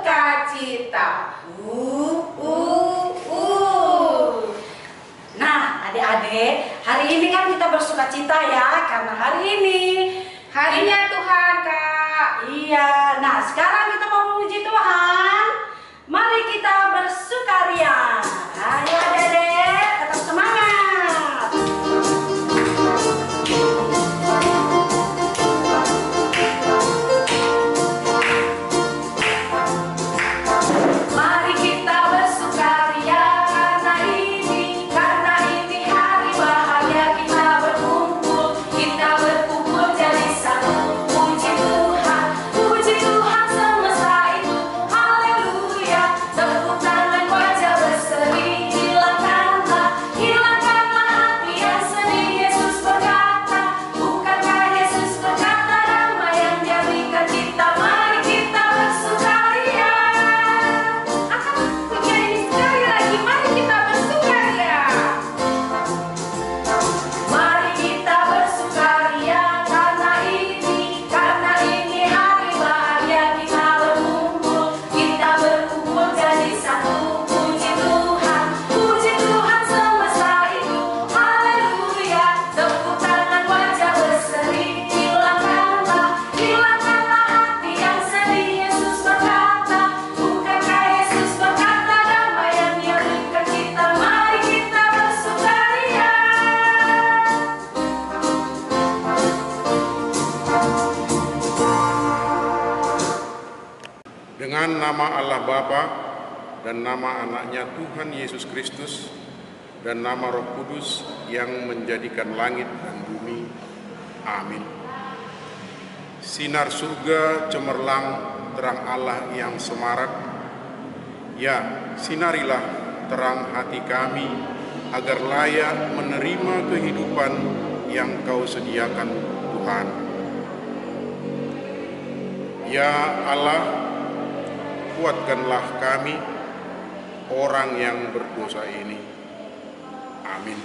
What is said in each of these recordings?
sukacita. Nah, adik-adik, hari ini kan kita bersukacita ya, karena hari ini harinya Tuhan, Kak. Iya, nah sekarang kita mau memuji Tuhan. Mari kita bersukaria. Ayo adik-adik, tetap semangat. Mari kita bersukaria karena ini hari bahagia, kita berkumpul jadi satu. Puji Tuhan semesta itu, haleluya. Tepuk tangan, wajah berseri, hilangkanlah hati yang sedih. Yesus berkata, bukankah Yesus berkata, damai yang Dia berikan kita. Mari kita bersukaria. Akan menyanyi sekali lagi, mari kita bersukaria. Mari kita bersukaria karena ini hari bahagia, kita berkumpul jadi satu. Puji Tuhan semesta itu, haleluya. Tepuk tangan, wajah berseri, hilangkanlah hati yang sedih. Yesus berkata, bukankah Yesus berkata, damai yang Dia berikan kita. Mari kita bersukaria. Dengan nama Allah Bapa dan nama anaknya Tuhan Yesus Kristus dan nama Roh Kudus yang menjadikan langit dan bumi. Amin. Sinar surga cemerlang terang Allah yang semarak. Ya, sinarilah terang hati kami agar layak menerima kehidupan yang Kau sediakan, Tuhan. Ya Allah, kuatkanlah kami, orang yang berdosa ini. Amin.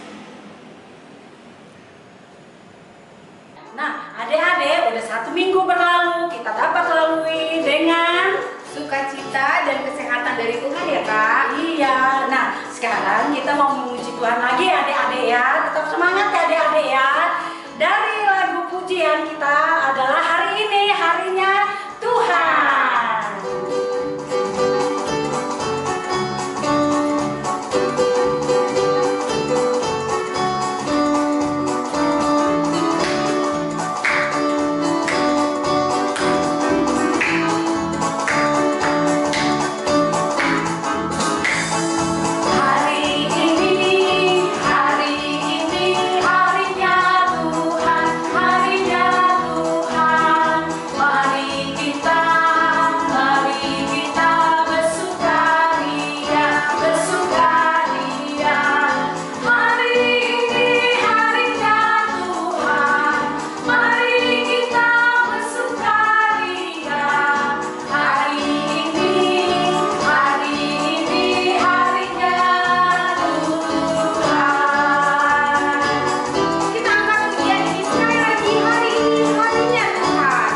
Nah, adik-adik, udah 1 minggu berlalu, kita dapat lalui dengan Sukacita dan kesehatan dari Tuhan ya, Kak. iya. Nah, sekarang kita mau memuji Tuhan lagi adik-adik ya. Tetap semangat ya adik-adik ya. Dari lagu pujian kita adalah hari ini harinya Tuhan. Hari ini harinya Tuhan, harinya Tuhan. Mari kita bersukaria, bersukaria. Hari ini harinya Tuhan, mari kita bersukaria. Hari ini harinya Tuhan. Kita angkat pujian ini sekali lagi, hari ini harinya Tuhan.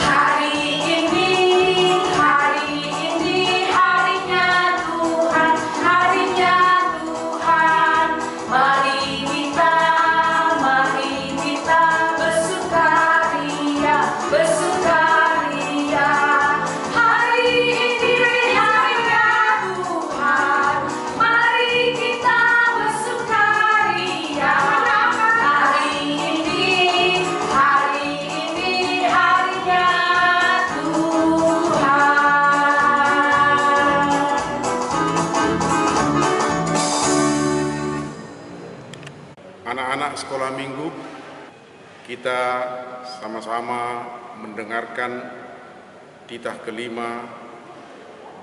Hari ini harinya Tuhan, harinya Tuhan. Mari kita bersukaria, bersukaria. Hari ini harinya Tuhan, mari kita bersukaria. Hari ini harinya Tuhan. Anak-anak sekolah minggu, kita sama-sama mendengarkan titah kelima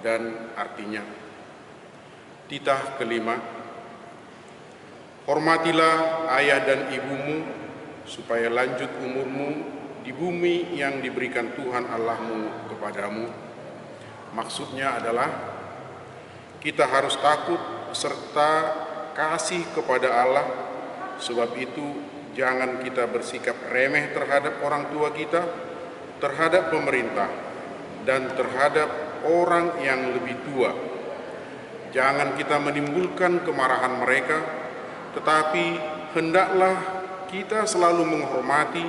dan artinya. Titah kelima, hormatilah ayah dan ibumu supaya lanjut umurmu di bumi yang diberikan Tuhan Allahmu kepadamu. Maksudnya adalah kita harus takut serta kasih kepada Allah. Sebab itu jangan kita bersikap remeh terhadap orang tua kita, terhadap pemerintah, dan terhadap orang yang lebih tua. Jangan kita menimbulkan kemarahan mereka, tetapi hendaklah kita selalu menghormati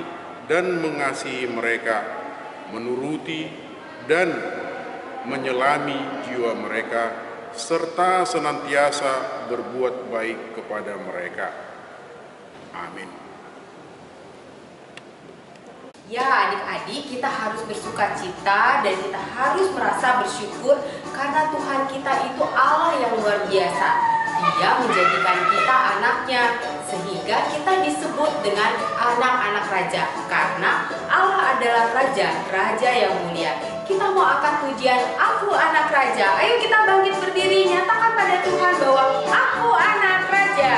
dan mengasihi mereka, menuruti dan menyelami jiwa mereka, serta senantiasa berbuat baik kepada mereka. Amin. Ya adik-adik, kita harus bersukacita dan kita harus merasa bersyukur karena Tuhan kita itu Allah yang luar biasa. Dia menjadikan kita anaknya sehingga kita disebut dengan anak-anak raja karena Allah adalah raja yang mulia. Kita mau akan pujian Aku Anak Raja. Ayo kita bangkit berdiri, nyatakan pada Tuhan bahwa Aku Anak Raja.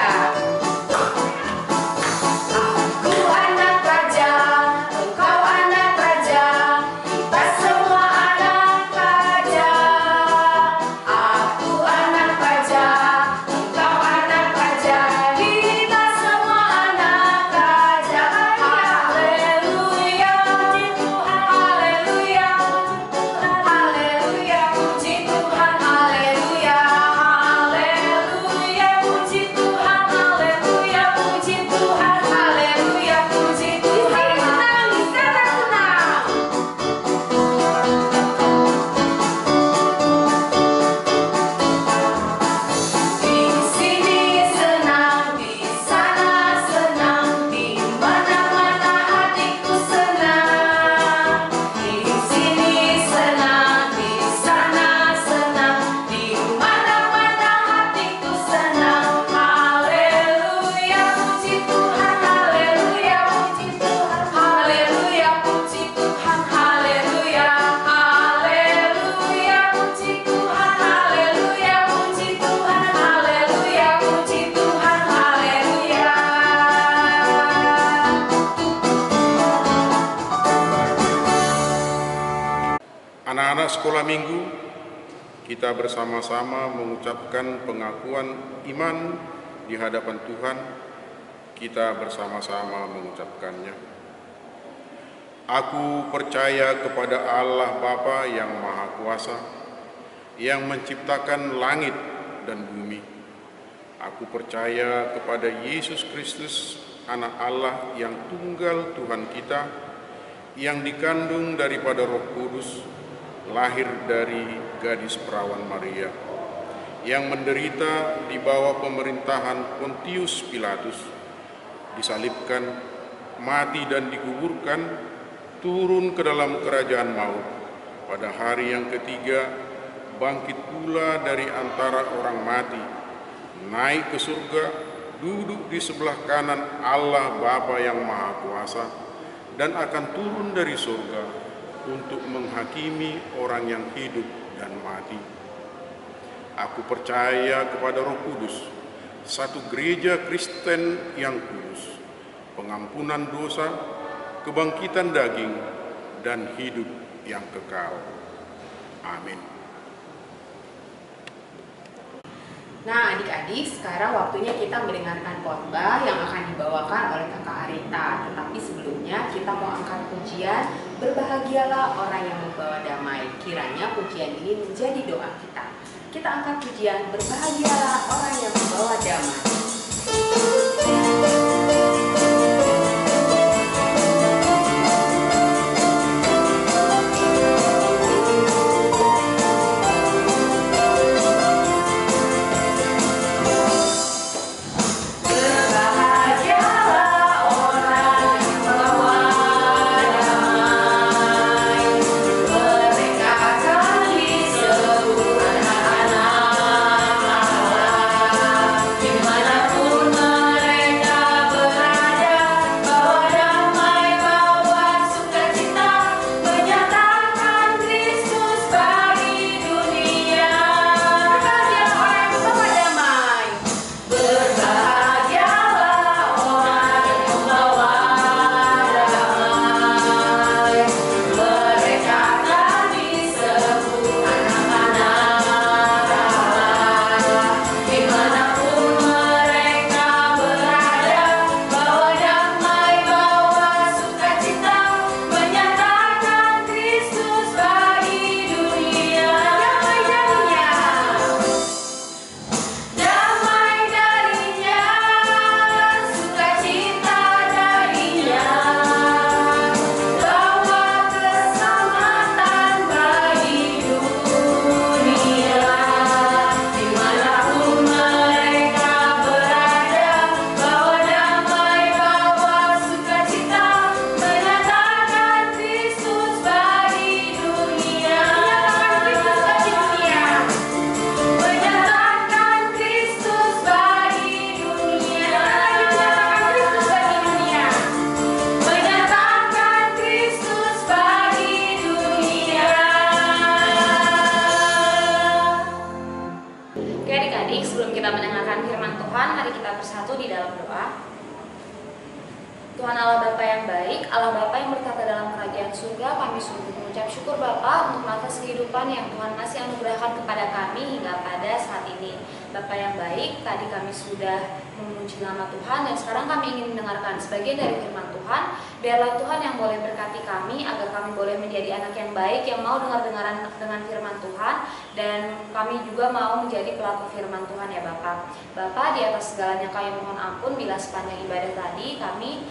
Anak-anak sekolah minggu, kita bersama-sama mengucapkan pengakuan iman di hadapan Tuhan. Kita bersama-sama mengucapkannya. Aku percaya kepada Allah Bapa yang Maha Kuasa, yang menciptakan langit dan bumi. Aku percaya kepada Yesus Kristus, Anak Allah yang tunggal Tuhan kita, yang dikandung daripada Roh Kudus, lahir dari gadis perawan Maria, yang menderita di bawah pemerintahan Pontius Pilatus, disalibkan, mati dan dikuburkan, turun ke dalam kerajaan maut, pada hari yang ketiga bangkit pula dari antara orang mati, naik ke surga, duduk di sebelah kanan Allah Bapa yang Maha Kuasa, dan akan turun dari surga untuk menghakimi orang yang hidup dan mati. Aku percaya kepada Roh Kudus, satu gereja Kristen yang kudus, pengampunan dosa, kebangkitan daging, dan hidup yang kekal. Amin. Nah adik-adik, sekarang waktunya kita mendengarkan khotbah yang akan dibawakan oleh Kakak Arita. Tetapi sebelumnya kita mau angkat pujian, berbahagialah orang yang membawa damai. Kiranya pujian ini menjadi doa kita. Kita angkat pujian, berbahagialah orang yang membawa damai. Dimanapun mereka yang baik, Allah Bapa yang bertata dalam kerajaan surga, kami sungguh mengucap syukur Bapa untuk atas kehidupan yang Tuhan masih anugerahkan kepada kami hingga pada saat ini. Bapa yang baik, tadi kami sudah memuji nama Tuhan dan sekarang kami ingin mendengarkan sebagian dari firman Tuhan. Biarlah Tuhan yang boleh berkati kami agar kami boleh menjadi anak yang baik yang mau dengar-dengaran dengan firman Tuhan, dan kami juga mau menjadi pelaku firman Tuhan ya Bapa. Bapa, di atas segalanya kami mohon ampun bila sepanjang ibadah tadi kami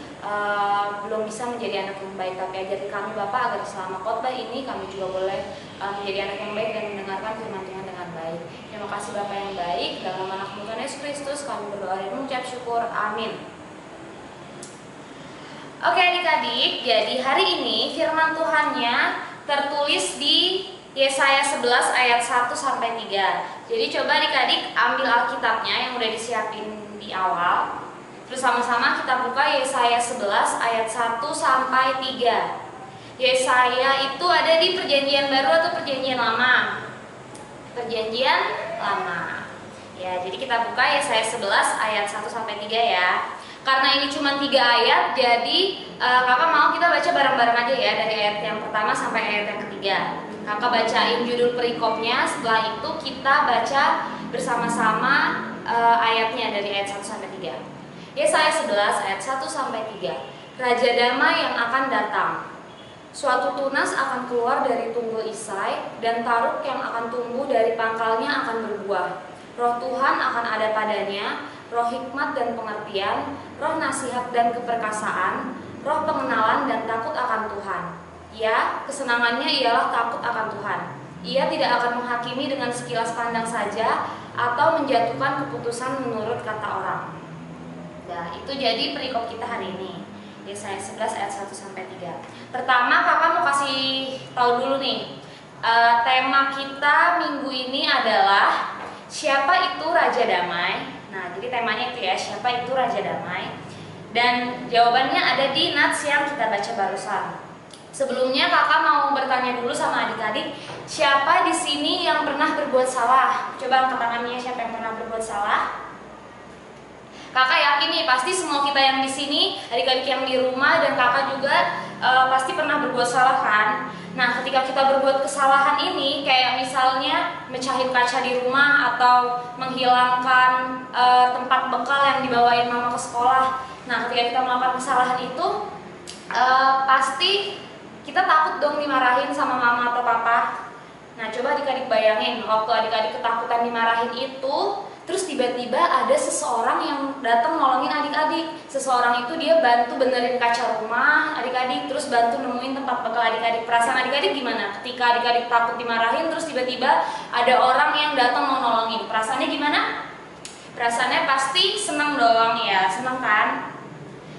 belum bisa menjadi anak yang baik, tapi ajari kami Bapak agar selama khotbah ini kami juga boleh menjadi anak yang baik dan mendengarkan firman Tuhan dengan baik. Terima kasih Bapak yang baik, dalam nama Tuhan Yesus Kristus kami berdoa dan mengucap syukur, amin. Oke adik-adik, jadi hari ini firman Tuhannya tertulis di Yesaya 11 ayat 1 sampai 3. Jadi coba adik-adik ambil Alkitabnya yang udah disiapin di awal. Terus sama-sama kita buka Yesaya 11 ayat 1 sampai 3. Yesaya itu ada di Perjanjian Baru atau Perjanjian Lama? Perjanjian Lama. Ya, jadi kita buka Yesaya 11 ayat 1 sampai 3 ya. Karena ini cuma 3 ayat, jadi kakak mau kita baca bareng-bareng aja ya, dari ayat yang pertama sampai ayat yang ketiga. Kakak bacain judul perikopnya, setelah itu kita baca bersama-sama ayatnya dari ayat 1 sampai 3. Yesaya 11 ayat 1 sampai 3. Raja damai yang akan datang. Suatu tunas akan keluar dari tunggul Isai, dan taruk yang akan tumbuh dari pangkalnya akan berbuah. Roh Tuhan akan ada padanya, roh hikmat dan pengertian, roh nasihat dan keperkasaan, roh pengenalan dan takut akan Tuhan. Ya, kesenangannya ialah takut akan Tuhan. Ia tidak akan menghakimi dengan sekilas pandang saja, atau menjatuhkan keputusan menurut kata orang. Nah, itu jadi perikop kita hari ini. Yesaya 11 ayat 1 sampai 3. Pertama, kakak mau kasih tahu dulu nih. Tema kita minggu ini adalah siapa itu Raja Damai. Nah, jadi temanya itu ya, siapa itu Raja Damai. Dan jawabannya ada di nats yang kita baca barusan. Sebelumnya kakak mau bertanya dulu sama adik-adik, siapa di sini yang pernah berbuat salah? Coba angkat tangannya, siapa yang pernah berbuat salah? Kakak yakin nih pasti semua kita yang di sini, adik-adik yang di rumah dan kakak juga pasti pernah berbuat salah kan? Nah, ketika kita berbuat kesalahan ini, kayak misalnya mecahin kaca di rumah atau menghilangkan tempat bekal yang dibawain mama ke sekolah. Nah, ketika kita melakukan kesalahan itu, pasti kita takut dong dimarahin sama mama atau papa. Nah, coba adik-adik bayangin waktu adik-adik ketakutan dimarahin itu, terus tiba-tiba ada seseorang yang datang nolongin adik-adik. Seseorang itu dia bantu benerin kaca rumah adik-adik, terus bantu nemuin tempat bekal adik-adik. Perasaan adik-adik gimana? Ketika adik-adik takut dimarahin, terus tiba-tiba ada orang yang datang mau nolongin. Perasaannya gimana? Perasaannya pasti senang dong ya, senang kan?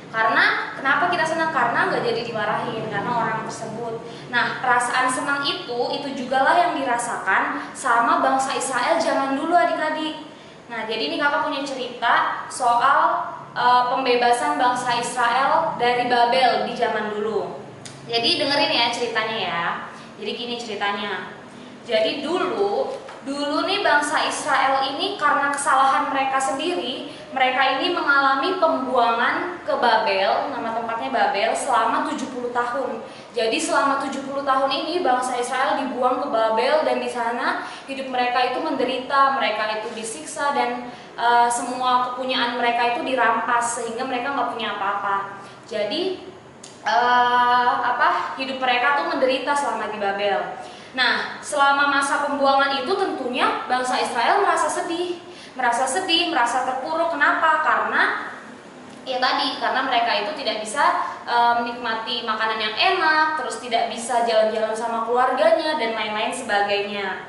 Karena kenapa kita senang? Karena nggak jadi dimarahin karena orang tersebut. Nah, perasaan senang itu juga lah yang dirasakan sama bangsa Israel zaman dulu adik-adik. Nah, jadi ini kakak punya cerita soal pembebasan bangsa Israel dari Babel di zaman dulu. Jadi dengerin ya ceritanya ya. Jadi gini ceritanya. Jadi dulu nih bangsa Israel ini karena kesalahan mereka sendiri, mereka ini mengalami pembuangan ke Babel, nama tempatnya Babel, selama 70 tahun. Jadi selama 70 tahun ini bangsa Israel dibuang ke Babel, dan di sana hidup mereka itu menderita, mereka itu disiksa, dan semua kepunyaan mereka itu dirampas sehingga mereka nggak punya apa-apa. Jadi hidup mereka tuh menderita selama di Babel. Nah, selama masa pembuangan itu tentunya bangsa Israel merasa sedih, merasa terpuruk. Kenapa? Karena ya tadi, karena mereka itu tidak bisa menikmati makanan yang enak, terus tidak bisa jalan-jalan sama keluarganya dan lain-lain sebagainya.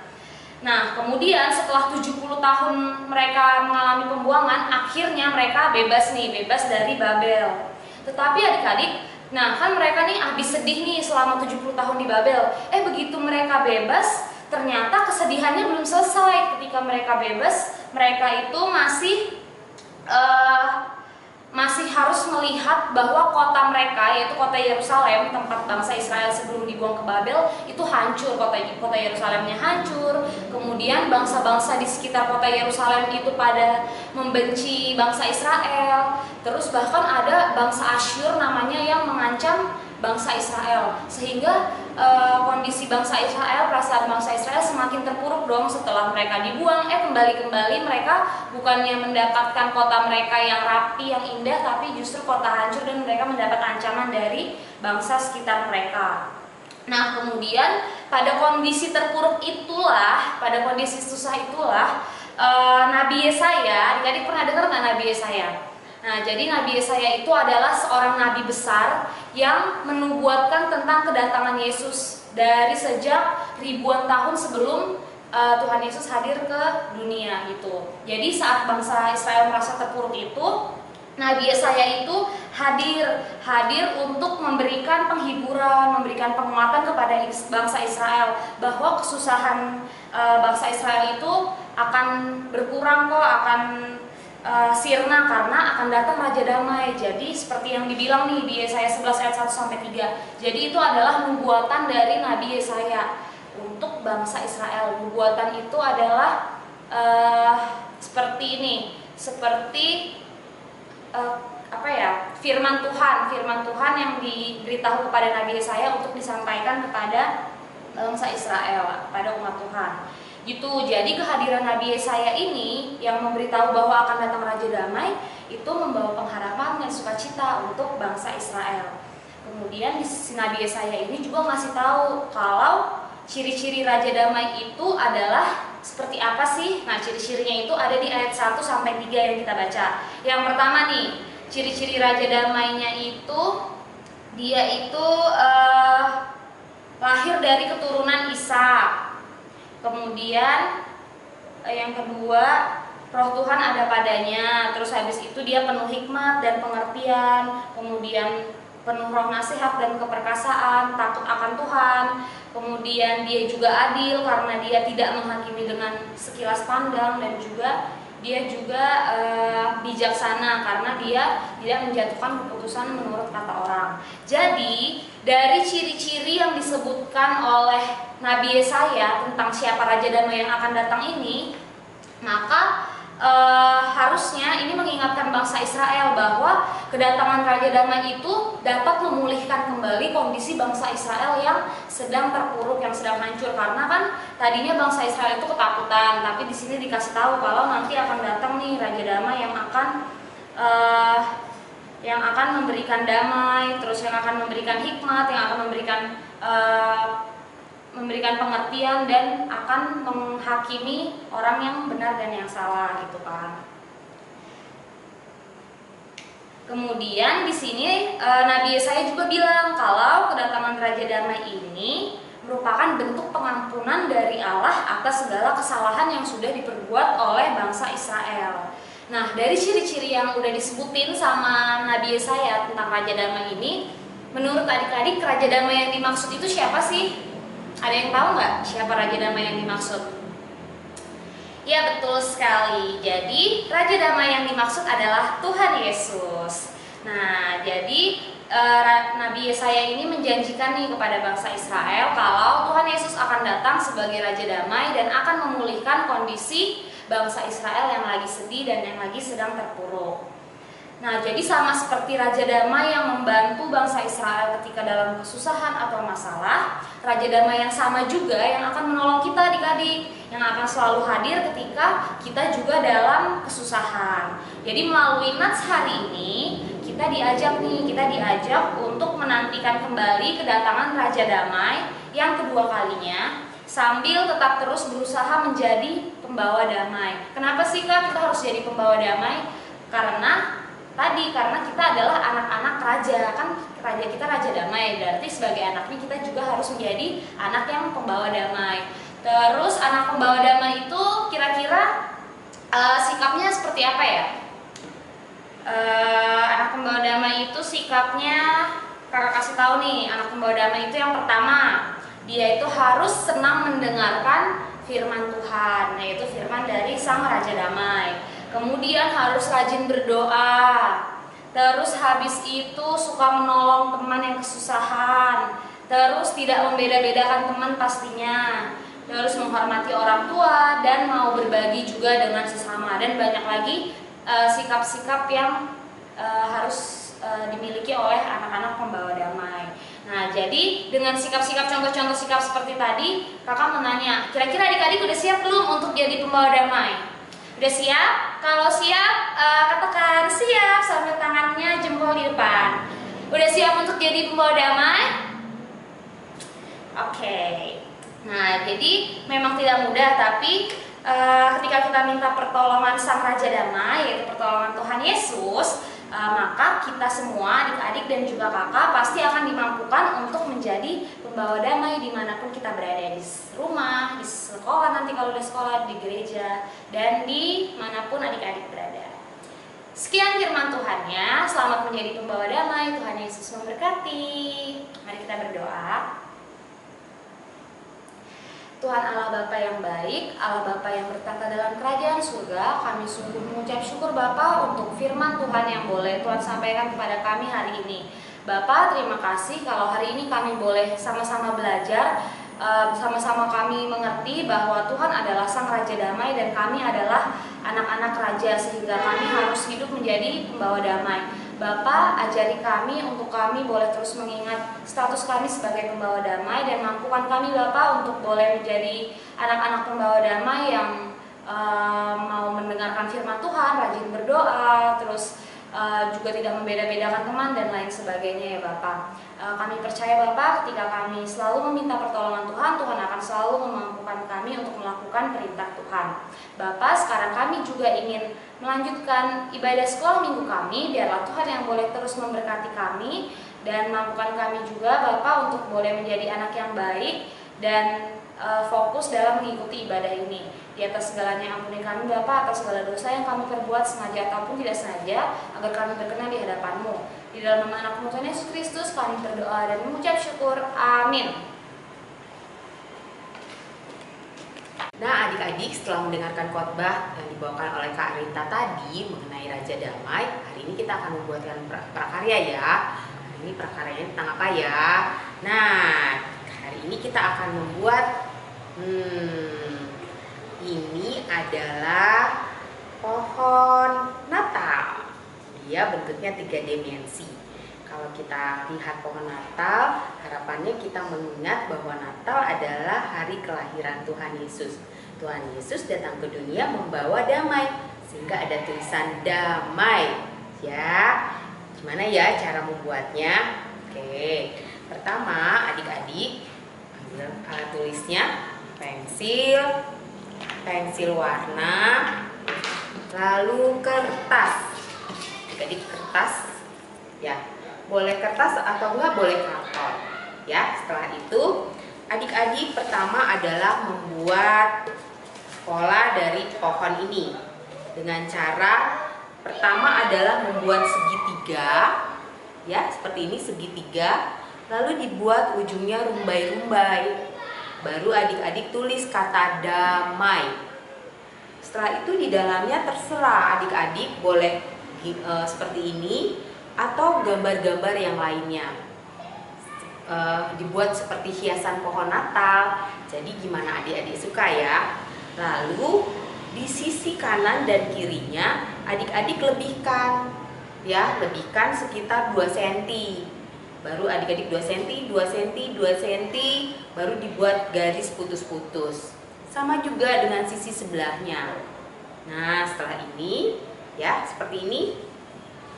Nah, kemudian setelah 70 tahun mereka mengalami pembuangan, akhirnya mereka bebas dari Babel. Tetapi adik-adik, nah kan mereka nih habis sedih nih selama 70 tahun di Babel. Begitu mereka bebas, ternyata kesedihannya belum selesai. Ketika mereka bebas, mereka itu masih masih harus melihat bahwa kota mereka, yaitu kota Yerusalem, tempat bangsa Israel sebelum dibuang ke Babel, itu hancur. Kota Yerusalemnya hancur. Kemudian bangsa-bangsa di sekitar kota Yerusalem itu pada membenci bangsa Israel. Terus bahkan ada bangsa Asyur namanya yang mengancam bangsa Israel, sehingga kondisi bangsa Israel, perasaan bangsa Israel semakin terpuruk dong setelah mereka dibuang. Kembali mereka bukannya mendapatkan kota mereka yang rapi, yang indah, tapi justru kota hancur dan mereka mendapat ancaman dari bangsa sekitar mereka. Nah, kemudian pada kondisi terpuruk itulah, pada kondisi susah itulah, Nabi Yesaya, adik-adik pernah dengar nggak Nabi Yesaya? Nah, jadi Nabi Yesaya itu adalah seorang nabi besar yang menubuatkan tentang kedatangan Yesus dari sejak ribuan tahun sebelum Tuhan Yesus hadir ke dunia gitu. Jadi saat bangsa Israel merasa terpuruk itu, Nabi Yesaya itu hadir untuk memberikan penghiburan, memberikan penguatan kepada bangsa Israel bahwa kesusahan bangsa Israel itu akan berkurang kok, akan sirna karena akan datang Raja Damai. Jadi seperti yang dibilang nih di Yesaya 11 ayat 1-3. Jadi itu adalah nubuatan dari Nabi Yesaya untuk bangsa Israel. Nubuatan itu adalah seperti ini, seperti firman Tuhan yang diberitahu kepada Nabi Yesaya untuk disampaikan kepada bangsa Israel, kepada umat Tuhan. Gitu. Jadi kehadiran Nabi Yesaya ini yang memberitahu bahwa akan datang Raja Damai itu membawa pengharapan dan sukacita untuk bangsa Israel. Kemudian di sisi Nabi Yesaya ini juga ngasih tahu kalau ciri-ciri Raja Damai itu adalah seperti apa sih? Nah, ciri-cirinya itu ada di ayat 1-3 yang kita baca. Yang pertama nih, ciri-ciri Raja Damainya itu dia itu lahir dari keturunan Ishak. Kemudian yang kedua, Roh Tuhan ada padanya. Terus habis itu dia penuh hikmat dan pengertian. Kemudian penuh roh nasihat dan keperkasaan, takut akan Tuhan. Kemudian dia juga adil karena dia tidak menghakimi dengan sekilas pandang, dan juga dia juga bijaksana karena dia tidak menjatuhkan keputusan menurut kata orang. Jadi dari ciri-ciri yang disebutkan oleh Nabi Yesaya tentang siapa Raja Damai yang akan datang ini, maka harusnya ini mengingatkan bangsa Israel bahwa kedatangan Raja Damai itu dapat memulihkan kembali kondisi bangsa Israel yang sedang terpuruk, yang sedang hancur. Karena kan tadinya bangsa Israel itu ketakutan, tapi di sini dikasih tahu kalau nanti akan datang nih Raja Damai yang akan memberikan damai, terus yang akan memberikan hikmat, yang akan memberikan pengertian dan akan menghakimi orang yang benar dan yang salah gitu kan. Kemudian di sini Nabi Yesaya juga bilang kalau kedatangan Raja Damai ini merupakan bentuk pengampunan dari Allah atas segala kesalahan yang sudah diperbuat oleh bangsa Israel. Nah, dari ciri-ciri yang udah disebutin sama Nabi Yesaya tentang Raja Damai ini, menurut adik-adik Raja Damai yang dimaksud itu siapa sih? Ada yang tahu nggak siapa Raja Damai yang dimaksud? Ya, betul sekali. Jadi Raja Damai yang dimaksud adalah Tuhan Yesus. Nah, jadi Nabi Yesaya ini menjanjikan nih kepada bangsa Israel kalau Tuhan Yesus akan datang sebagai Raja Damai dan akan memulihkan kondisi bangsa Israel yang lagi sedih dan yang lagi sedang terpuruk. Nah, jadi sama seperti Raja Damai yang membantu bangsa Israel ketika dalam kesusahan atau masalah, Raja Damai yang sama juga yang akan menolong kita adik-adik, yang akan selalu hadir ketika kita juga dalam kesusahan. Jadi melalui Nats hari ini, kita diajak untuk menantikan kembali kedatangan Raja Damai yang kedua kalinya, sambil tetap terus berusaha menjadi pembawa damai. Kenapa sih Kak kita harus jadi pembawa damai? Karena kita adalah anak-anak raja, kan raja kita Raja Damai, berarti sebagai anaknya kita juga harus menjadi anak yang pembawa damai. Terus anak pembawa damai itu kira-kira sikapnya seperti apa ya? Anak pembawa damai itu sikapnya, kakak kasih tahu nih, anak pembawa damai itu yang pertama, dia itu harus senang mendengarkan firman Tuhan, yaitu firman dari Sang Raja Damai. Kemudian harus rajin berdoa. terus habis itu suka menolong teman yang kesusahan, terus tidak membeda-bedakan teman pastinya, terus menghormati orang tua dan mau berbagi juga dengan sesama, dan banyak lagi sikap-sikap yang harus dimiliki oleh anak-anak pembawa damai. Nah, jadi dengan sikap-sikap, contoh-contoh sikap seperti tadi, kakak mau nanya, kira-kira adik-adik udah siap belum untuk jadi pembawa damai? Udah siap? Kalau siap, katakan siap sambil tangannya jempol di depan. Udah siap untuk jadi pembawa damai? Oke. Nah, jadi memang tidak mudah, tapi ketika kita minta pertolongan Sang Raja Damai, yaitu pertolongan Tuhan Yesus, maka kita semua, adik-adik dan juga kakak, pasti akan dimampukan untuk menjadi pembawa damai dimanapun kita berada, di rumah, di sekolah nanti kalau udah sekolah, di gereja, dan di manapun adik-adik berada. Sekian firman Tuhannya, selamat menjadi pembawa damai, Tuhan Yesus memberkati. Mari kita berdoa. Tuhan Allah Bapa yang baik, Allah Bapa yang bertata dalam kerajaan surga, kami sungguh mengucap syukur Bapa untuk firman Tuhan yang boleh Tuhan sampaikan kepada kami hari ini. Bapa, terima kasih kalau hari ini kami boleh sama-sama belajar, sama-sama kami mengerti bahwa Tuhan adalah Sang Raja Damai dan kami adalah anak-anak Raja, sehingga kami harus hidup menjadi pembawa damai. Bapa, ajari kami untuk kami boleh terus mengingat status kami sebagai pembawa damai, dan mampukan kami Bapa untuk boleh menjadi anak-anak pembawa damai yang mau mendengarkan firman Tuhan, rajin berdoa, terus juga tidak membeda-bedakan teman dan lain sebagainya ya Bapa. Kami percaya Bapa, ketika kami selalu meminta pertolongan Tuhan, Tuhan akan selalu memampukan kami untuk melakukan perintah Tuhan. Bapa, sekarang kami juga ingin melanjutkan ibadah sekolah minggu kami. Biarlah Tuhan yang boleh terus memberkati kami dan mampukan kami juga Bapa untuk boleh menjadi anak yang baik dan fokus dalam mengikuti ibadah ini. Di atas segalanya ampuni kami Bapa atas segala dosa yang kami perbuat sengaja ataupun tidak sengaja, agar kami berkenan di hadapan-Mu. Di dalam nama anak-Mu Tuhan Yesus Kristus kami berdoa dan mengucap syukur. Amin. Nah, adik-adik, setelah mendengarkan khotbah yang dibawakan oleh Kak Rita tadi mengenai Raja Damai, hari ini kita akan membuatkan prakarya ya. Hari ini prakaryanya tentang apa ya? Nah, hari ini kita akan membuat ini adalah pohon Natal. Dia bentuknya 3 dimensi. Kalau kita lihat pohon Natal, harapannya kita mengingat bahwa Natal adalah hari kelahiran Tuhan Yesus. Tuhan Yesus datang ke dunia membawa damai, sehingga ada tulisan damai. Ya, gimana ya cara membuatnya? Oke, pertama adik-adik ambil alat tulisnya, pensil warna, lalu kertas. Adik-adik kertas, ya. Boleh kertas atau enggak boleh karton ya. Setelah itu adik-adik pertama adalah membuat pola dari pohon ini dengan cara pertama adalah membuat segitiga ya, seperti ini segitiga, lalu dibuat ujungnya rumbai-rumbai, baru adik-adik tulis kata damai. Setelah itu di dalamnya terserah adik-adik boleh seperti ini atau gambar-gambar yang lainnya, dibuat seperti hiasan pohon Natal. Jadi gimana adik-adik suka ya. Lalu di sisi kanan dan kirinya adik-adik lebihkan ya, lebihkan sekitar 2 cm. Baru adik-adik 2 cm, 2 cm, 2 cm, baru dibuat garis putus-putus. Sama juga dengan sisi sebelahnya. Nah, setelah ini ya, seperti ini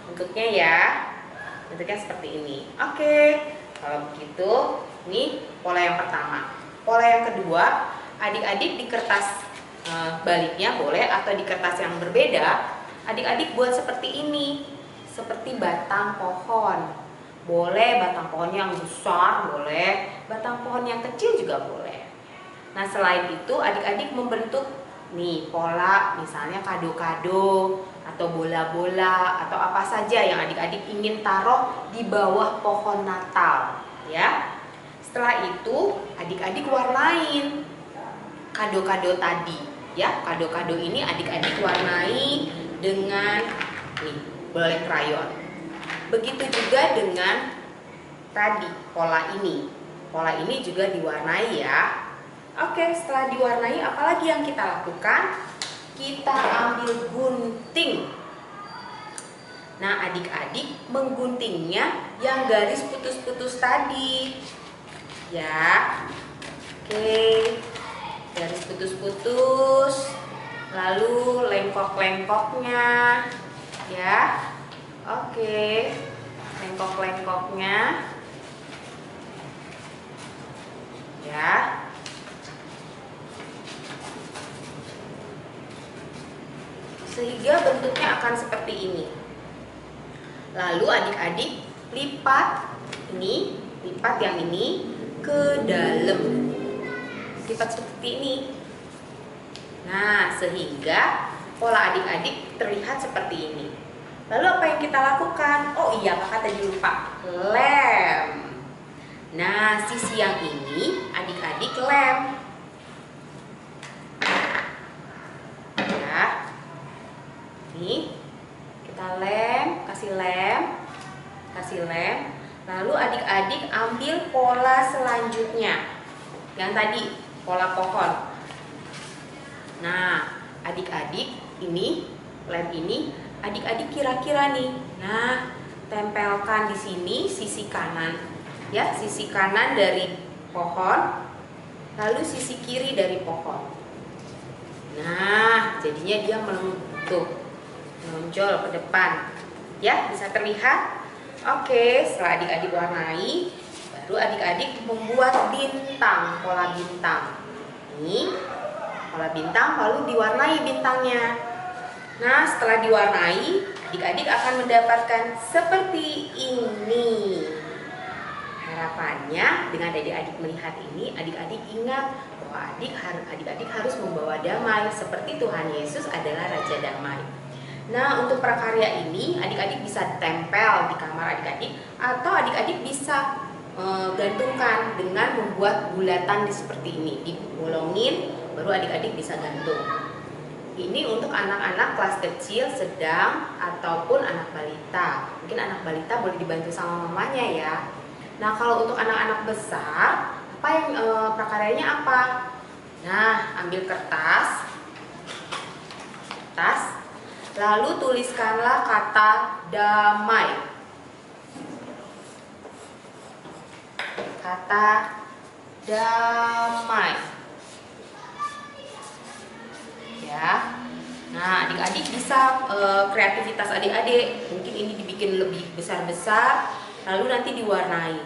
bentuknya ya, bentuknya seperti ini. Oke, kalau begitu ini pola yang pertama. Pola yang kedua, adik-adik di kertas baliknya boleh atau di kertas yang berbeda, adik-adik buat seperti ini, seperti batang pohon. Boleh batang pohon yang besar, boleh batang pohon yang kecil juga boleh. Nah, selain itu adik-adik membentuk nih pola, misalnya kado-kado atau bola-bola atau apa saja yang adik-adik ingin taruh di bawah pohon Natal ya. Setelah itu adik-adik warnain kado-kado tadi ya. Kado-kado ini adik-adik warnai dengan nih, boleh krayon begitu juga dengan tadi pola ini. Pola ini juga diwarnai ya. Oke, setelah diwarnai apalagi yang kita lakukan? Kita ambil gunting. Nah, adik-adik mengguntingnya yang garis putus-putus tadi. Ya. Oke. Garis putus-putus. Lalu lengkok-lengkoknya. Ya. Oke. Lengkok-lengkoknya. Ya. Sehingga bentuknya akan seperti ini. Lalu adik-adik lipat yang ini ke dalam. Lipat seperti ini. Nah, sehingga pola adik-adik terlihat seperti ini. Lalu apa yang kita lakukan? Oh iya, kakak tadi lupa. Lem. Nah, sisi yang ini adik-adik lem. Ya. Nih, kita lem, kasih lem. Lalu adik-adik ambil pola selanjutnya. Yang tadi, pola pohon. Nah, adik-adik ini, lem ini, adik-adik kira-kira nih. Nah, tempelkan di sini sisi kanan. Ya, sisi kanan dari pohon, lalu sisi kiri dari pohon. Nah, jadinya dia menonjol ke depan. Ya, bisa terlihat? Oke, setelah adik-adik warnai, baru adik-adik membuat bintang, pola bintang. Ini pola bintang, lalu diwarnai bintangnya. Nah, setelah diwarnai, adik-adik akan mendapatkan seperti ini. Harapannya dengan adik-adik melihat ini, adik-adik ingat bahwa adik-adik harus membawa damai seperti Tuhan Yesus adalah Raja Damai. Nah, untuk prakarya ini adik-adik bisa tempel di kamar adik-adik atau adik-adik bisa gantungkan dengan membuat bulatan seperti ini, dibolongin baru adik-adik bisa gantung. Ini untuk anak-anak kelas kecil, sedang, ataupun anak balita. Mungkin anak balita boleh dibantu sama mamanya ya. Nah, kalau untuk anak-anak besar, apa yang prakaryanya apa? Nah, ambil kertas, lalu tuliskanlah kata damai. Kata damai. Ya. Nah, adik-adik bisa kreativitas adik-adik. Mungkin ini dibikin lebih besar-besar, lalu nanti diwarnai.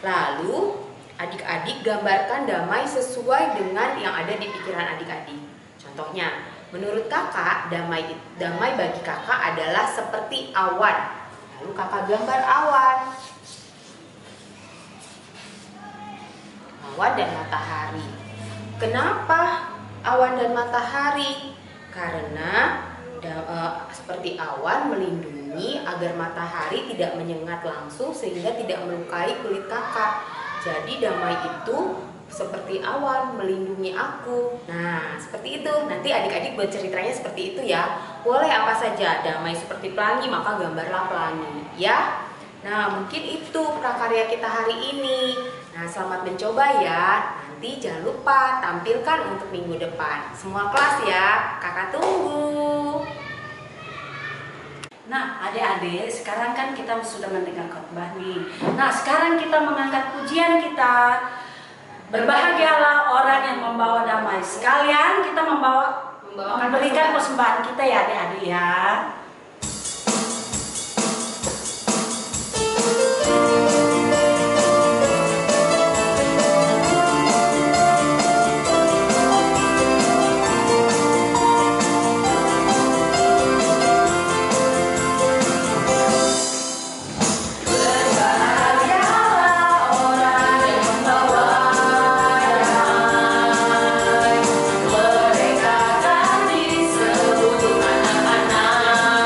Lalu adik-adik gambarkan damai sesuai dengan yang ada di pikiran adik-adik. Contohnya, menurut kakak, damai bagi kakak adalah seperti awan. Lalu kakak gambar awan. Awan dan matahari. Kenapa awan dan matahari? Karena seperti awan melindungi agar matahari tidak menyengat langsung sehingga tidak melukai kulit kakak. Jadi damai itu seperti awan melindungi aku. Nah, seperti itu. Nanti adik-adik buat ceritanya seperti itu ya. Boleh apa saja. Damai seperti pelangi, maka gambarlah pelangi ya. Nah, mungkin itu prakarya kita hari ini. Nah, selamat mencoba ya. Nanti jangan lupa tampilkan untuk minggu depan. Semua kelas ya, kakak tunggu. Nah, adik-adik, sekarang kan kita sudah mendengar khotbah nih. Nah, sekarang kita mengangkat pujian kita. Berbahagialah orang yang membawa damai. Sekalian kita memberikan persembahan kita ya adik-adik ya. Mereka akan disebut anak-anak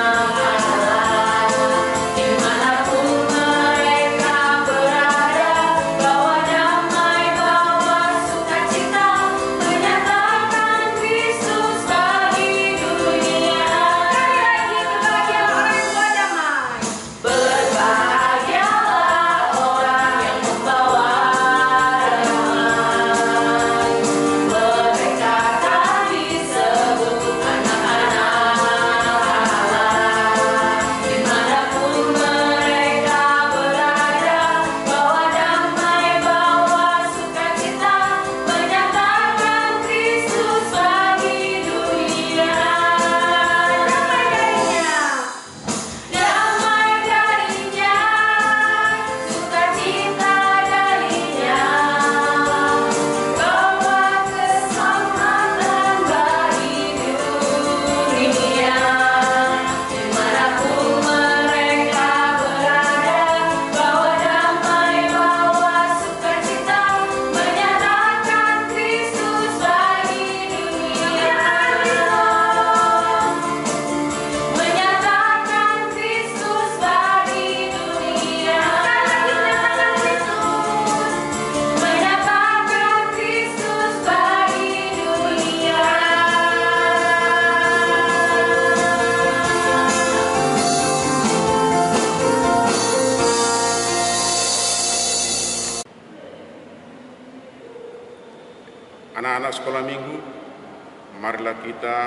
marilah kita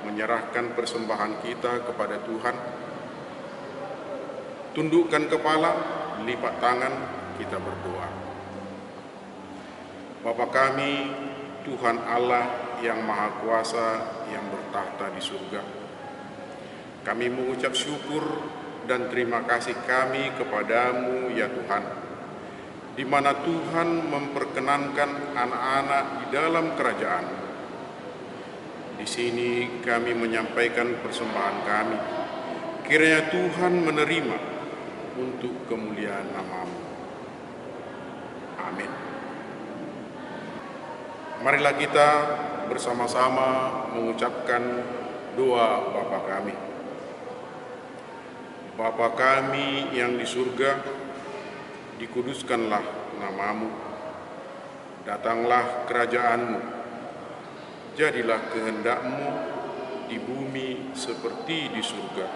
menyerahkan persembahan kita kepada Tuhan. Tundukkan kepala, lipat tangan, kita berdoa. Bapa kami, Tuhan Allah yang Maha Kuasa yang bertahta di surga, kami mengucap syukur dan terima kasih kami kepadamu ya Tuhan, di mana Tuhan memperkenankan anak-anak di dalam kerajaan. Di sini kami menyampaikan persembahan kami, kiranya Tuhan menerima untuk kemuliaan nama-Mu. Amin. Marilah kita bersama-sama mengucapkan doa Bapa kami. Bapa kami yang di surga, dikuduskanlah nama-Mu. Datanglah kerajaan-Mu. Jadilah kehendak-Mu di bumi seperti di surga.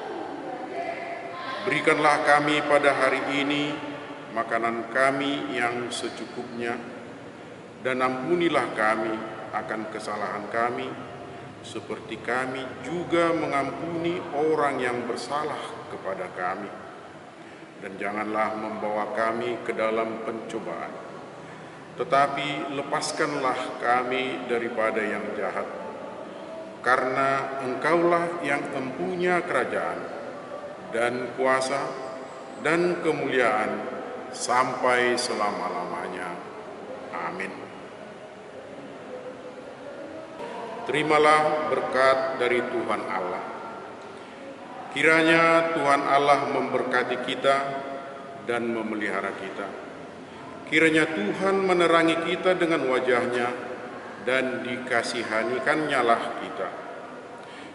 Berikanlah kami pada hari ini makanan kami yang secukupnya, dan ampunilah kami akan kesalahan kami, seperti kami juga mengampuni orang yang bersalah kepada kami. Dan janganlah membawa kami ke dalam pencobaan, tetapi lepaskanlah kami daripada yang jahat. Karena Engkaulah yang empunya kerajaan dan kuasa dan kemuliaan sampai selama-lamanya. Amin. Terimalah berkat dari Tuhan Allah. Kiranya Tuhan Allah memberkati kita dan memelihara kita. Kiranya Tuhan menerangi kita dengan wajah-Nya dan dikasihanikan-Nya lah kita.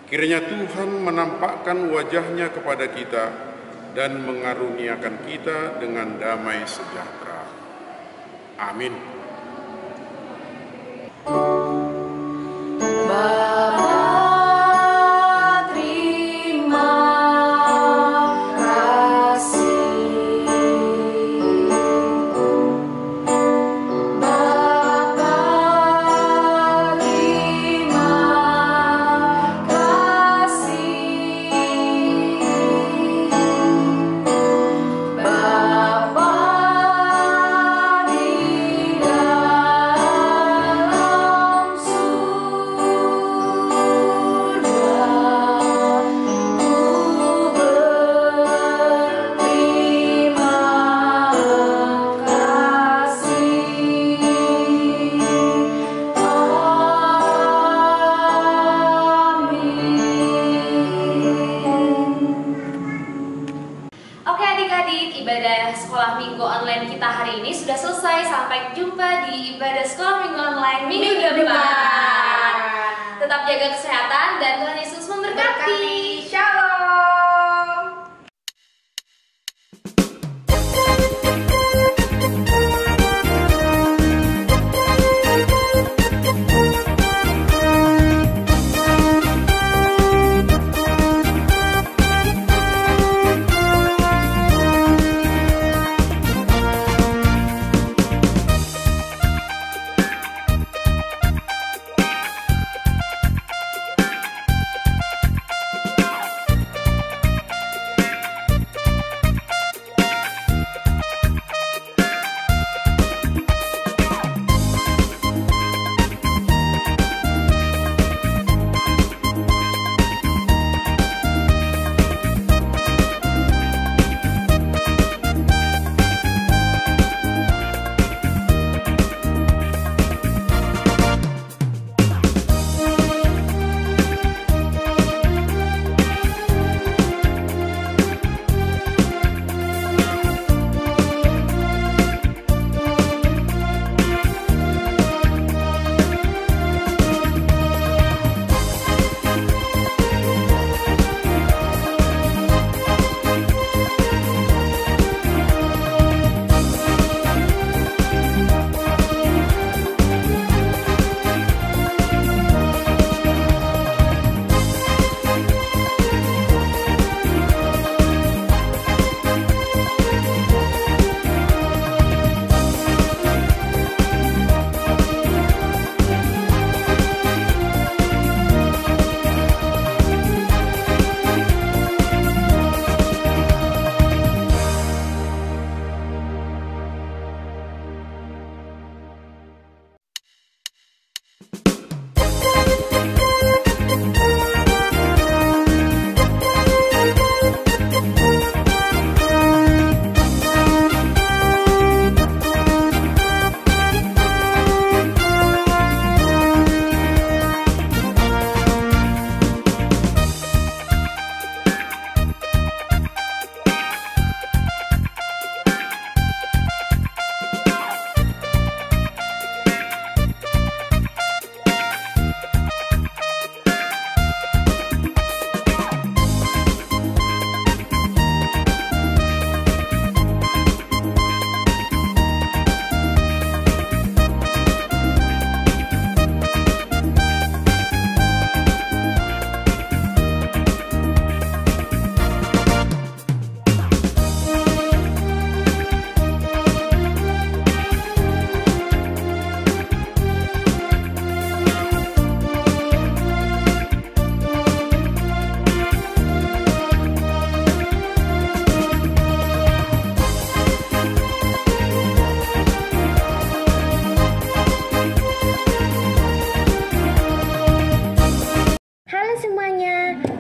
Kiranya Tuhan menampakkan wajah-Nya kepada kita dan mengaruniakan kita dengan damai sejahtera. Amin. Ibadah sekolah minggu online kita hari ini sudah selesai. Sampai jumpa di ibadah sekolah minggu online minggu depan. Tetap jaga kesehatan dan Tuhan Yesus memberkati. Shalom.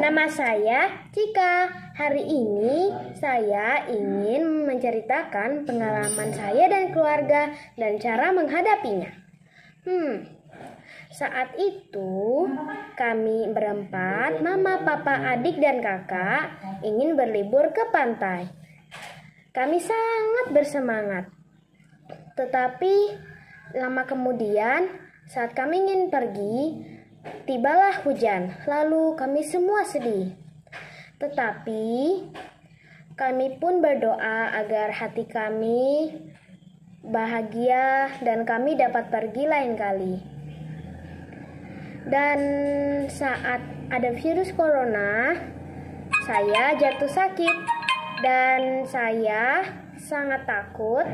Nama saya Cika. Hari ini saya ingin menceritakan pengalaman saya dan keluarga dan cara menghadapinya. Saat itu kami berempat, mama, papa, adik, dan kakak ingin berlibur ke pantai. Kami sangat bersemangat. Tetapi lama kemudian saat kami ingin pergi, tibalah hujan. Lalu kami semua sedih. Tetapi kami pun berdoa agar hati kami bahagia dan kami dapat pergi lain kali. Dan saat ada virus corona, saya jatuh sakit dan saya sangat takut.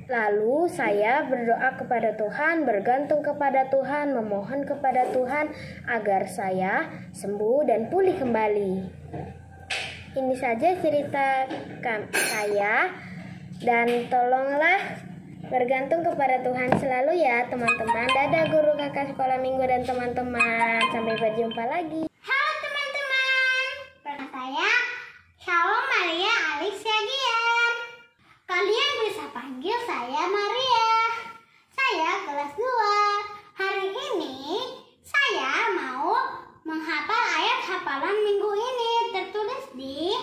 Lalu saya berdoa kepada Tuhan, bergantung kepada Tuhan, memohon kepada Tuhan agar saya sembuh dan pulih kembali. Ini saja cerita saya, dan tolonglah bergantung kepada Tuhan selalu ya teman-teman. Dadah guru, kakak sekolah minggu, dan teman-teman. Sampai berjumpa lagi. Halo teman-teman, nama saya Shalom Maria Alexia Gian. Kalian bisa panggil saya Maria. Saya kelas 2. Hari ini saya mau menghafal ayat hafalan minggu ini tertulis di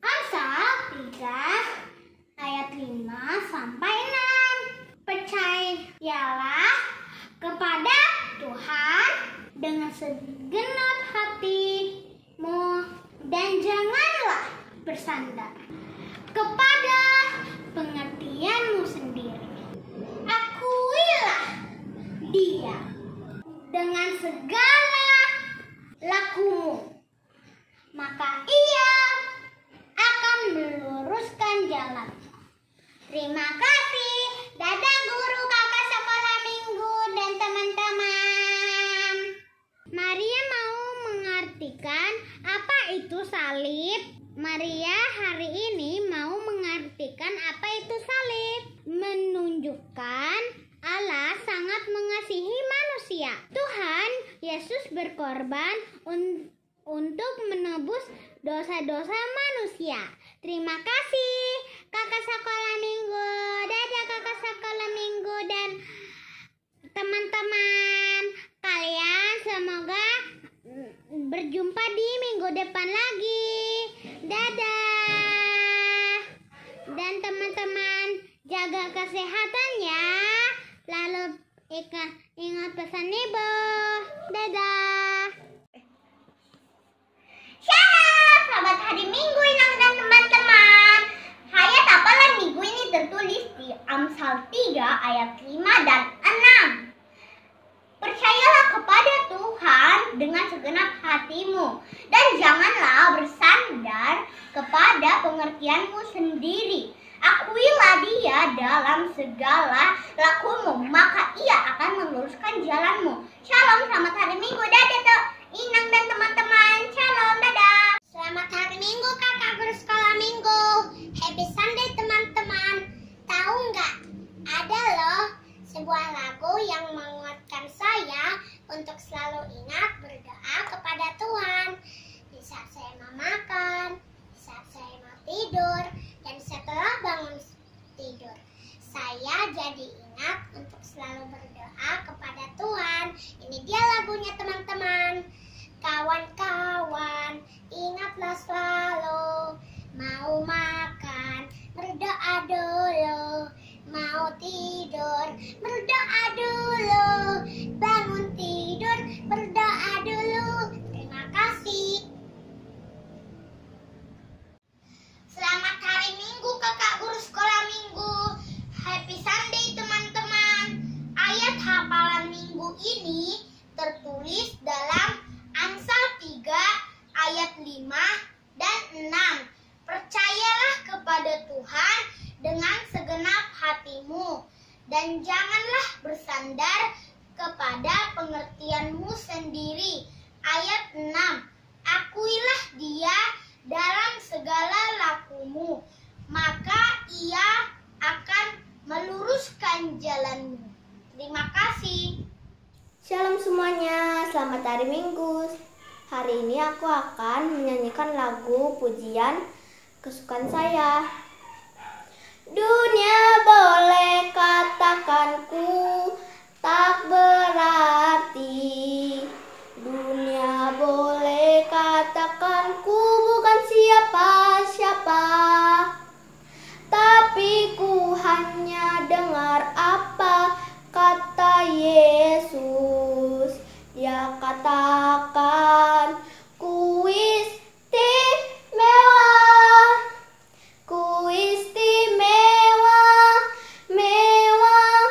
Amsal 3 ayat 5 sampai 6. Percayalah kepada Tuhan dengan segenap hatimu dan janganlah bersandar kepada pengertianmu sendiri. Akuilah Dia dengan segala lakumu, maka Ia akan meluruskan jalanmu. Terima kasih. Dadah guru, kakak sekolah minggu, dan teman-teman. Maria mau mengartikan apa itu salib. Maria hari ini mau mengartikan apa itu salib. Menunjukkan Allah sangat mengasihi manusia. Tuhan Yesus berkorban untuk menebus dosa-dosa manusia. Terima kasih kakak sekolah minggu. Dadah kakak sekolah minggu dan teman-teman. Kalian semoga berjumpa di minggu depan lagi. Dadah. Dan teman-teman, jaga kesehatan ya. Lalu ingat pesan Ibu. Dadah. Selamat hari Minggu Inang dan teman-teman. Ayat hafalan minggu ini tertulis di Amsal 3 ayat 5 dan 6. Percayalah kepada Tuhan dengan segenap hatimu dan janganlah bersandar kepada pengertianmu sendiri. Akuilah Dia dalam segala lakumu, maka Ia akan meluruskan jalanmu. Shalom, selamat hari Minggu. Dadah Inang dan teman-teman. Shalom, dadah. Selamat hari Minggu kakak guru sekolah minggu. Happy Sunday teman-teman. Tahu nggak? Ada loh sebuah lagu yang menguatkan saya untuk selalu ingat berdoa kepada Tuhan. Di saat saya mau makan, di saat saya mau tidur, dan setelah bangun tidur. Saya jadi ingat untuk selalu berdoa kepada Tuhan. Ini dia lagunya teman-teman. Kawan-kawan, ingatlah selalu, mau makan, berdoa dulu, mau tidur, berdoa dulu, bangun tidur, berdoa dulu. Terima kasih. Selamat hari Minggu kakak guru sekolah minggu. Happy Sunday teman-teman. Ayat hafalan minggu ini tertulis dalam Amsal 3 ayat 5 dan 6. Percayalah kepada Tuhan dengan segenap hatimu dan janganlah bersandar kepada pengertianmu sendiri. Ayat 6. Akuilah Dia dalam segala lakumu, maka Ia akan meluruskan jalanmu. Terima kasih. Shalom semuanya, selamat hari Minggu. Hari ini aku akan menyanyikan lagu pujian kesukaan saya. Dunia boleh katakan ku tak berarti. Dunia boleh katakan ku bukan siapa-siapa. Tapi ku hanya dengar apa kata Yesus. Dia katakan ku istimewa, ku istimewa, mewah,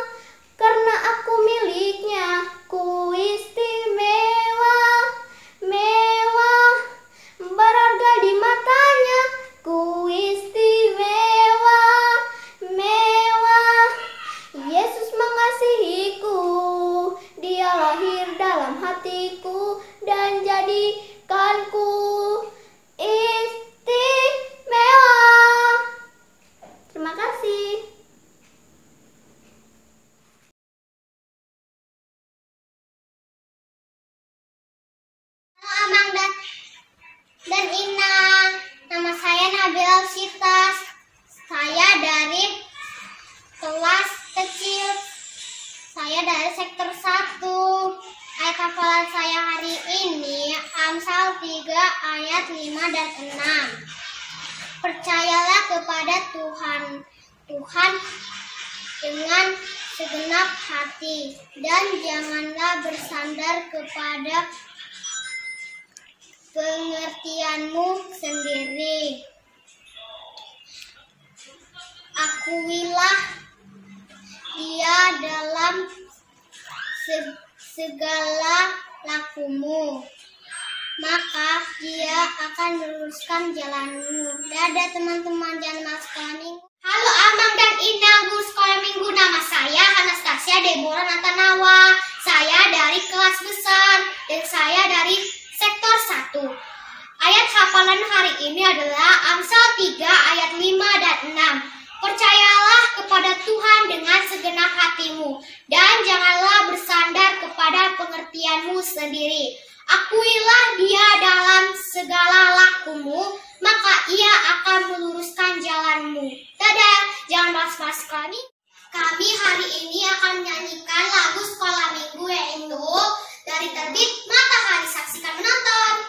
karena aku miliknya. Ku istimewa, mewah, berharga di matanya. Ku istimewa, mewah, Yesus mengasihiku. Dia lahir dalam hatiku dan jadikanku istimewa. Terima kasih. Halo Amang dan Inang, nama saya Nabila Sitas. Saya dari kelas kecil. Saya dari sektor 1. Ayat hafalan saya hari ini Amsal 3 ayat 5 dan 6. Percayalah kepada Tuhan dengan segenap hati dan janganlah bersandar kepada pengertianmu sendiri. Akuilah Dia dalam segala lakumu, maka Dia akan meluruskan jalanmu. Dadah teman-teman, jangan malas sekolah minggu. Halo Amang dan Inang, guru sekolah minggu. Nama saya Anastasia Deborah Natanawa. Saya dari kelas besar dan saya dari sektor 1. Ayat hafalan hari ini adalah Amsal 3 ayat 5 dan 6. Percayalah kepada Tuhan dengan segenap hatimu dan janganlah bersandar kepada pengertianmu sendiri. Akuilah Dia dalam segala lakumu, maka Ia akan meluruskan jalanmu. Dadah, jangan malas-malas sekali. Kami hari ini akan menyanyikan lagu sekolah minggu, yaitu Dari Terbit Matahari. Saksikan menonton.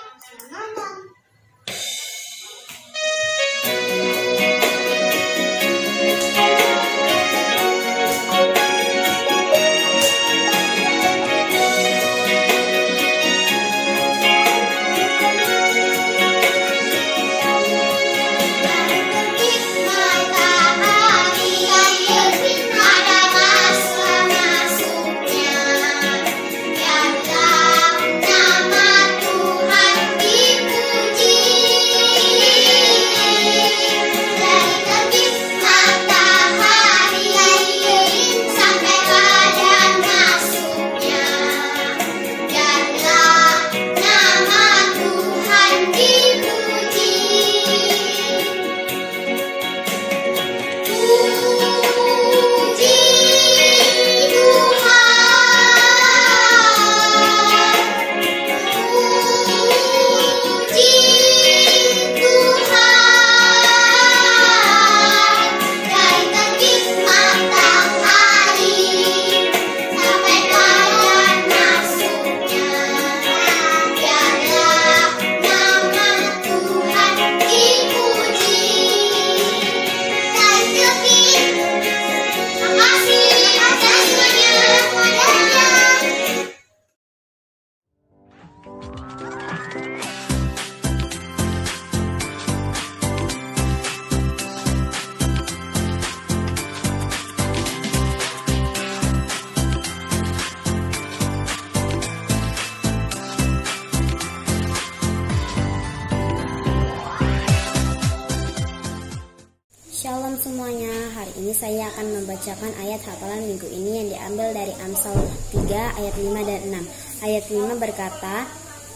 Shalom semuanya, hari ini saya akan membacakan ayat hafalan minggu ini yang diambil dari Amsal 3 ayat 5 dan 6. Ayat 5 berkata,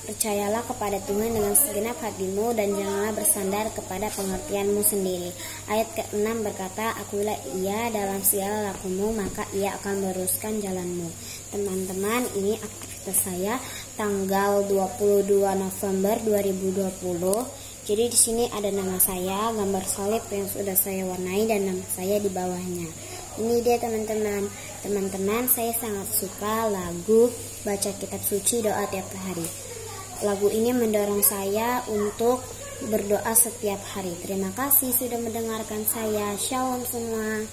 percayalah kepada Tuhan dengan segenap hatimu dan janganlah bersandar kepada pengertianmu sendiri. Ayat ke-6 berkata, akuilah Ia dalam segala lakumu, maka Ia akan meluruskan jalanmu. Teman-teman, ini aktivitas kertas saya tanggal 22 November 2020. Jadi di sini ada nama saya, gambar salib yang sudah saya warnai dan nama saya di bawahnya. Ini dia teman-teman. Teman-teman, saya sangat suka lagu baca kitab suci doa tiap hari. Lagu ini mendorong saya untuk berdoa setiap hari. Terima kasih sudah mendengarkan saya. Shalom semua.